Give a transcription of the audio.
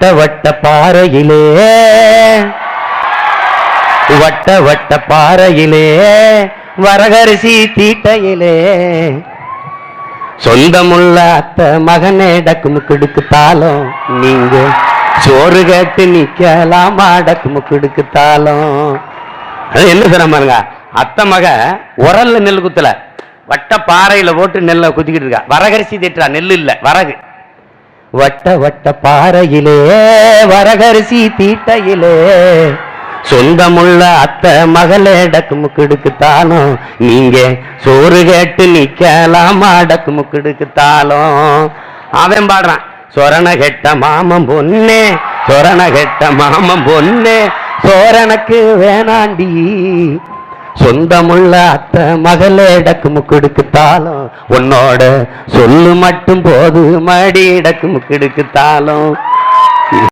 வட்ட வட்ட பாறையிலே வட்ட வட்ட பாறையிலே வரகரிசி தீட்டையிலே சொந்தமுள்ள அத்த மகனே டக்குமுக்கு தாளம் நீங்க சோறு கேட்டு நிக்கலாமா டக்குமுக்கு தாளம். அது என்ன சொல்றாங்க, அத்த மக உரல்ல நெல் குத்தல, வட்ட பாறையில போட்டு நெல்லை குத்திக்கிட்டு இருக்கா. வரகரிசி தீட்டுறா, நெல் இல்ல வரகு. வட்ட வட்ட பாறையிலே வரகரிசி தீட்டையிலே சொந்தமுள்ள அத்த மகளே டக்குமுக்கு தாளம் நீங்க சோறு கேட்டு நிக்கலாமா டக்குமுக்கு தாளம். அவன் பாடுறான், சொரண கெட்ட மாமன் பொண்ணே சொரண கெட்ட மாமன் பொண்ணே சோரனுக்கு வேணாண்டி சொந்தமுள்ள அத்த மகளே டக்குமுக்கு தாளம் உன்னோட சொல்லு மட்டும் போது மடி டக்குமுக்கு தாளம்.